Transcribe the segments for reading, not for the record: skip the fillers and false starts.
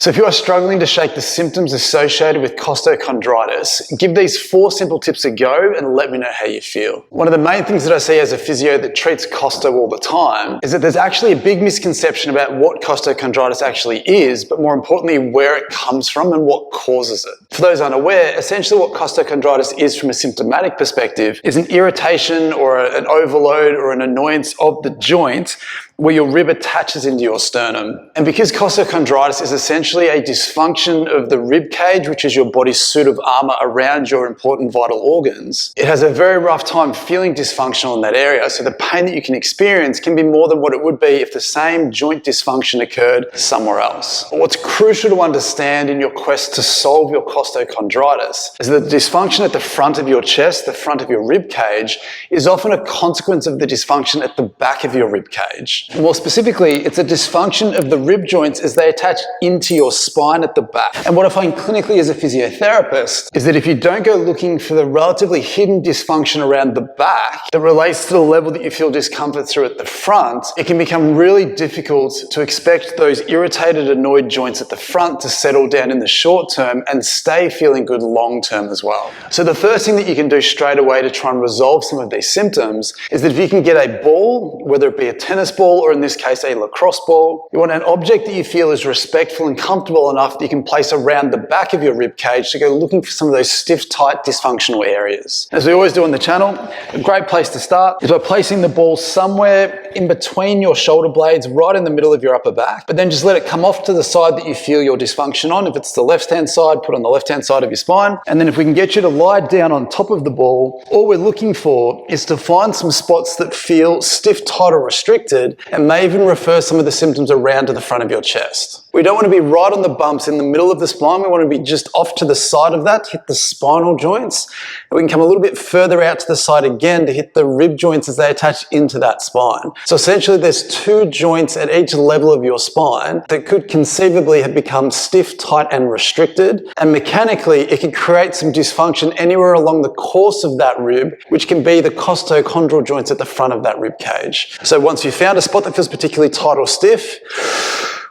So if you are struggling to shake the symptoms associated with costochondritis, give these 4 simple tips a go and let me know how you feel. One of the main things that I see as a physio that treats costo all the time is that there's actually a big misconception about what costochondritis actually is, but more importantly, where it comes from and what causes it. For those unaware, essentially what costochondritis is from a symptomatic perspective is an irritation or an overload or an annoyance of the joint where your rib attaches into your sternum. And because costochondritis is essentially a dysfunction of the rib cage, which is your body's suit of armor around your important vital organs, it has a very rough time feeling dysfunctional in that area. So the pain that you can experience can be more than what it would be if the same joint dysfunction occurred somewhere else. But what's crucial to understand in your quest to solve your costochondritis is that the dysfunction at the front of your chest, the front of your rib cage, is often a consequence of the dysfunction at the back of your rib cage. More specifically, it's a dysfunction of the rib joints as they attach into your spine at the back. And what I find clinically as a physiotherapist is that if you don't go looking for the relatively hidden dysfunction around the back that relates to the level that you feel discomfort through at the front, it can become really difficult to expect those irritated, annoyed joints at the front to settle down in the short term and stay feeling good long term as well. So the first thing that you can do straight away to try and resolve some of these symptoms is that if you can get a ball, whether it be a tennis ball or in this case a lacrosse ball, you want an object that you feel is respectful and comfortable enough that you can place around the back of your rib cage to go looking for some of those stiff, tight, dysfunctional areas. As we always do on the channel, a great place to start is by placing the ball somewhere in between your shoulder blades, right in the middle of your upper back, but then just let it come off to the side that you feel your dysfunction on. If it's the left-hand side, put on the left-hand side of your spine. And then if we can get you to lie down on top of the ball, all we're looking for is to find some spots that feel stiff, tight, or restricted, and may even refer some of the symptoms around to the front of your chest. We don't want to be right on the bumps in the middle of the spine. We want to be just off to the side of that, hit the spinal joints. And we can come a little bit further out to the side again to hit the rib joints as they attach into that spine. So essentially there's 2 joints at each level of your spine that could conceivably have become stiff, tight, and restricted. And mechanically, it can create some dysfunction anywhere along the course of that rib, which can be the costochondral joints at the front of that rib cage. So once you've found a spot that feels particularly tight or stiff,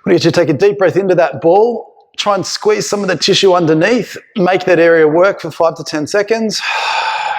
we need you to take a deep breath into that ball, try and squeeze some of the tissue underneath, make that area work for 5 to 10 seconds.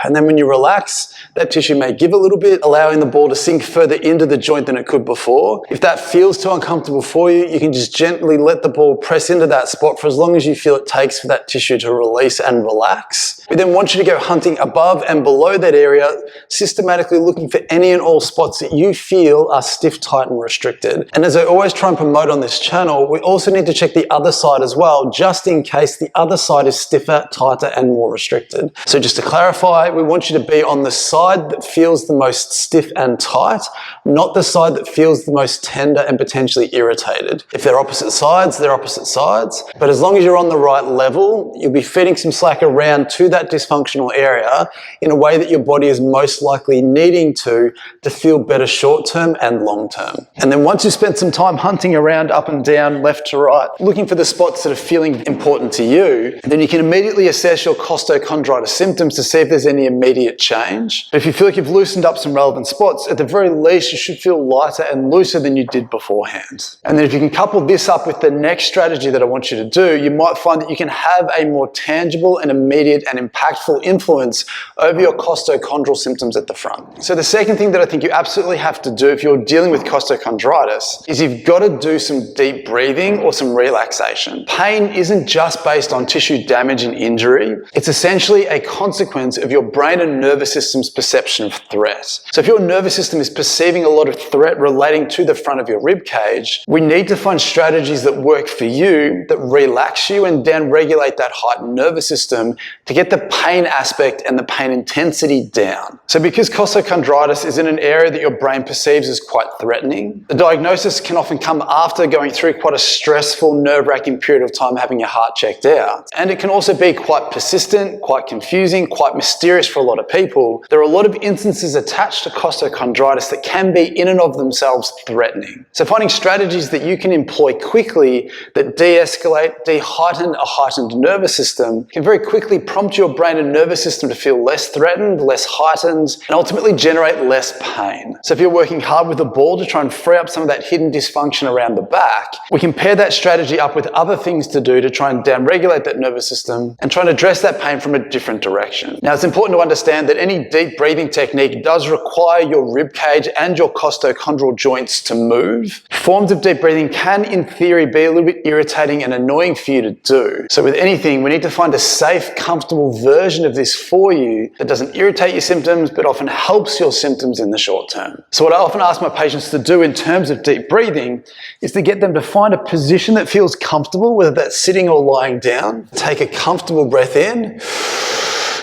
And then when you relax, that tissue may give a little bit, allowing the ball to sink further into the joint than it could before. If that feels too uncomfortable for you, you can just gently let the ball press into that spot for as long as you feel it takes for that tissue to release and relax. We then want you to go hunting above and below that area, systematically looking for any and all spots that you feel are stiff, tight, and restricted. And as I always try and promote on this channel, we also need to check the other side as well, just in case the other side is stiffer, tighter, and more restricted. So just to clarify, we want you to be on the side that feels the most stiff and tight, not the side that feels the most tender and potentially irritated. If they're opposite sides, they're opposite sides. But as long as you're on the right level, you'll be feeding some slack around to that dysfunctional area in a way that your body is most likely needing to feel better short term and long term. And then once you've spent some time hunting around up and down, left to right, looking for the spots that are feeling important to you, then you can immediately assess your costochondritis symptoms to see if there's any immediate change. But if you feel like you've loosened up some relevant spots, at the very least, you should feel lighter and looser than you did beforehand. And then if you can couple this up with the next strategy that I want you to do, you might find that you can have a more tangible and immediate and impactful influence over your costochondral symptoms at the front. So the second thing that I think you absolutely have to do if you're dealing with costochondritis is you've got to do some deep breathing or some relaxation. Pain isn't just based on tissue damage and injury. It's essentially a consequence of your brain and nervous system's perception of threat. So if your nervous system is perceiving a lot of threat relating to the front of your rib cage, we need to find strategies that work for you, that relax you and down-regulate that heightened nervous system to get the pain aspect and the pain intensity down. So because costochondritis is in an area that your brain perceives as quite threatening, the diagnosis can often come after going through quite a stressful, nerve-wracking period of time having your heart checked out. And it can also be quite persistent, quite confusing, quite mysterious serious for a lot of people, there are a lot of instances attached to costochondritis that can be in and of themselves threatening. So finding strategies that you can employ quickly that de-escalate, de-heighten a heightened nervous system can very quickly prompt your brain and nervous system to feel less threatened, less heightened, and ultimately generate less pain. So if you're working hard with a ball to try and free up some of that hidden dysfunction around the back, we can pair that strategy up with other things to do to try and downregulate that nervous system and try and address that pain from a different direction. Now, it's important to understand that any deep breathing technique does require your rib cage and your costochondral joints to move. Forms of deep breathing can, in theory, be a little bit irritating and annoying for you to do. So with anything, we need to find a safe, comfortable version of this for you that doesn't irritate your symptoms, but often helps your symptoms in the short term. So what I often ask my patients to do in terms of deep breathing is to get them to find a position that feels comfortable, whether that's sitting or lying down. Take a comfortable breath in,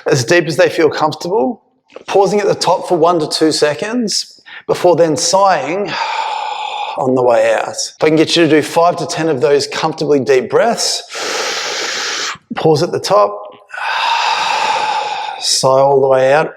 as deep as they feel comfortable, pausing at the top for 1 to 2 seconds, before then sighing on the way out. If I can get you to do 5 to 10 of those comfortably deep breaths, pause at the top, sigh all the way out,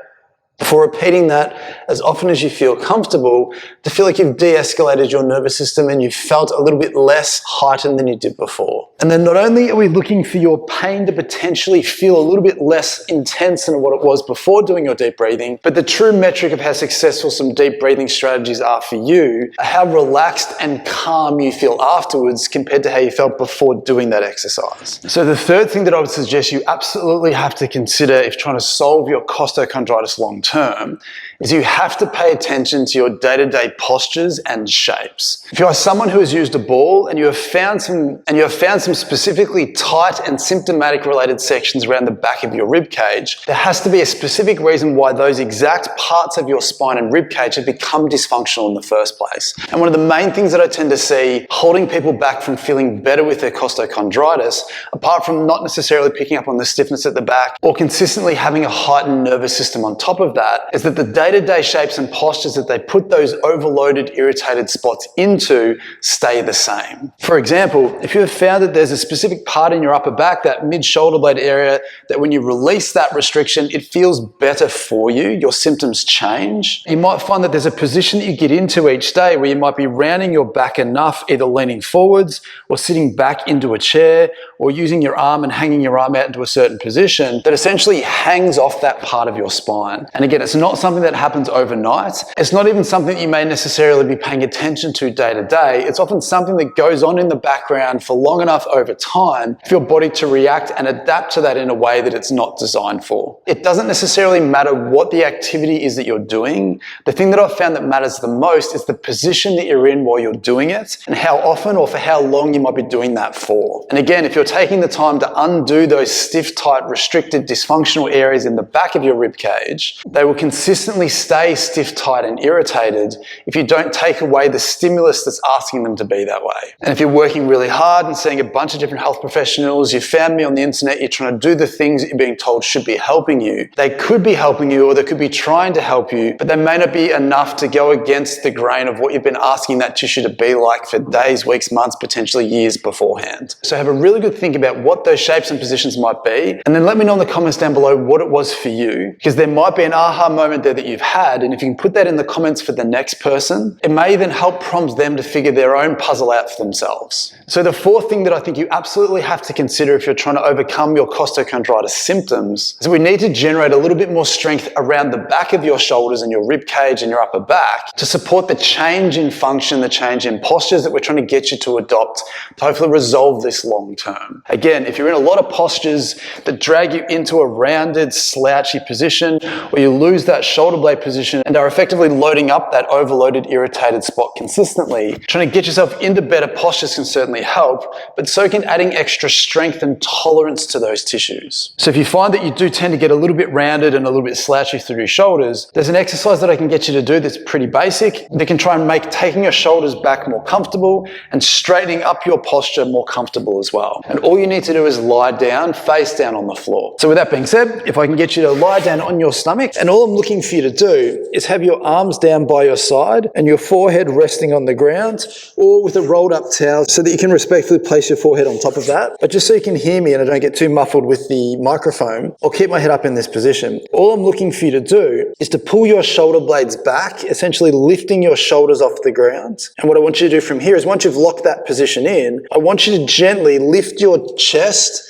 before repeating that as often as you feel comfortable to feel like you've de-escalated your nervous system and you've felt a little bit less heightened than you did before. And then not only are we looking for your pain to potentially feel a little bit less intense than what it was before doing your deep breathing, but the true metric of how successful some deep breathing strategies are for you are how relaxed and calm you feel afterwards compared to how you felt before doing that exercise. So the third thing that I would suggest you absolutely have to consider if trying to solve your costochondritis long term is you have to pay attention to your day-to-day postures and shapes. If you are someone who has used a ball and you have found some specifically tight and symptomatic related sections around the back of your rib cage, there has to be a specific reason why those exact parts of your spine and rib cage have become dysfunctional in the first place. And one of the main things that I tend to see holding people back from feeling better with their costochondritis, apart from not necessarily picking up on the stiffness at the back or consistently having a heightened nervous system on top of that, is that the day-to-day shapes and postures that they put those overloaded, irritated spots into stay the same. For example, if you have found that there's a specific part in your upper back, that mid-shoulder blade area, that when you release that restriction, it feels better for you, your symptoms change. You might find that there's a position that you get into each day where you might be rounding your back enough, either leaning forwards or sitting back into a chair or using your arm and hanging your arm out into a certain position that essentially hangs off that part of your spine. And again, it's not something that happens overnight. It's not even something that you may necessarily be paying attention to day to day. It's often something that goes on in the background for long enough over time for your body to react and adapt to that in a way that it's not designed for. It doesn't necessarily matter what the activity is that you're doing. The thing that I've found that matters the most is the position that you're in while you're doing it and how often or for how long you might be doing that for. And again, if you're taking the time to undo those stiff, tight, restricted, dysfunctional areas in the back of your rib cage, they will consistently stay stiff, tight, and irritated if you don't take away the stimulus that's asking them to be that way. And if you're working really hard and seeing a bunch of different health professionals, you found me on the internet, you're trying to do the things that you're being told should be helping you. They could be helping you or they could be trying to help you, but they may not be enough to go against the grain of what you've been asking that tissue to be like for days, weeks, months, potentially years beforehand. So have a really good think about what those shapes and positions might be, and then let me know in the comments down below what it was for you, because there might be an aha moment there that you've had, and if you can put that in the comments for the next person, it may then help prompt them to figure their own puzzle out for themselves. So the fourth thing that I think you absolutely have to consider if you're trying to overcome your costochondritis symptoms is we need to generate a little bit more strength around the back of your shoulders and your rib cage and your upper back to support the change in function, the change in postures that we're trying to get you to adopt to hopefully resolve this long term. Again, if you're in a lot of postures that drag you into a rounded, slouchy position, or you lose that shoulder blade position and are effectively loading up that overloaded, irritated spot consistently, trying to get yourself into better postures can certainly help, but so can adding extra strength and tolerance to those tissues. So if you find that you do tend to get a little bit rounded and a little bit slouchy through your shoulders, there's an exercise that I can get you to do that's pretty basic that can try and make taking your shoulders back more comfortable and straightening up your posture more comfortable as well. And all you need to do is lie down, face down on the floor. So with that being said, if I can get you to lie down on your stomach, and all I'm looking for you to to do is have your arms down by your side and your forehead resting on the ground, or with a rolled up towel so that you can respectfully place your forehead on top of that. But just so you can hear me and I don't get too muffled with the microphone, I'll keep my head up in this position. All I'm looking for you to do is to pull your shoulder blades back, essentially lifting your shoulders off the ground. And what I want you to do from here is, once you've locked that position in, I want you to gently lift your chest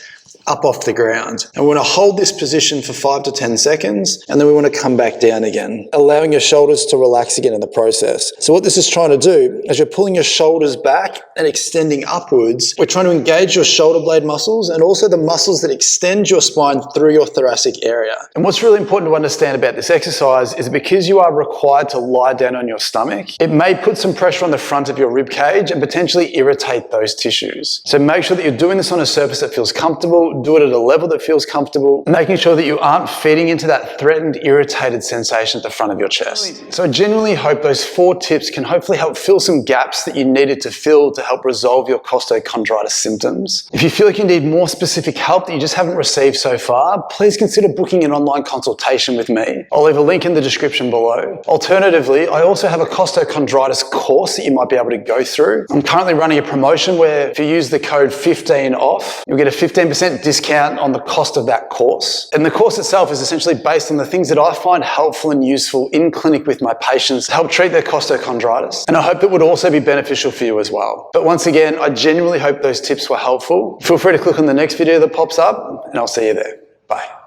up off the ground. And we want to hold this position for 5 to 10 seconds, and then we want to come back down again, allowing your shoulders to relax again in the process. So what this is trying to do, as you're pulling your shoulders back and extending upwards, we're trying to engage your shoulder blade muscles and also the muscles that extend your spine through your thoracic area. And what's really important to understand about this exercise is because you are required to lie down on your stomach, it may put some pressure on the front of your rib cage and potentially irritate those tissues. So make sure that you're doing this on a surface that feels comfortable. Do it at a level that feels comfortable, making sure that you aren't feeding into that threatened, irritated sensation at the front of your chest. So I genuinely hope those 4 tips can hopefully help fill some gaps that you needed to fill to help resolve your costochondritis symptoms. If you feel like you need more specific help that you just haven't received so far, please consider booking an online consultation with me. I'll leave a link in the description below. Alternatively, I also have a costochondritis course that you might be able to go through. I'm currently running a promotion where if you use the code 15OFF, you'll get a 15% discount on the cost of that course. And the course itself is essentially based on the things that I find helpful and useful in clinic with my patients to help treat their costochondritis. And I hope that would also be beneficial for you as well. But once again, I genuinely hope those tips were helpful. Feel free to click on the next video that pops up, and I'll see you there. Bye.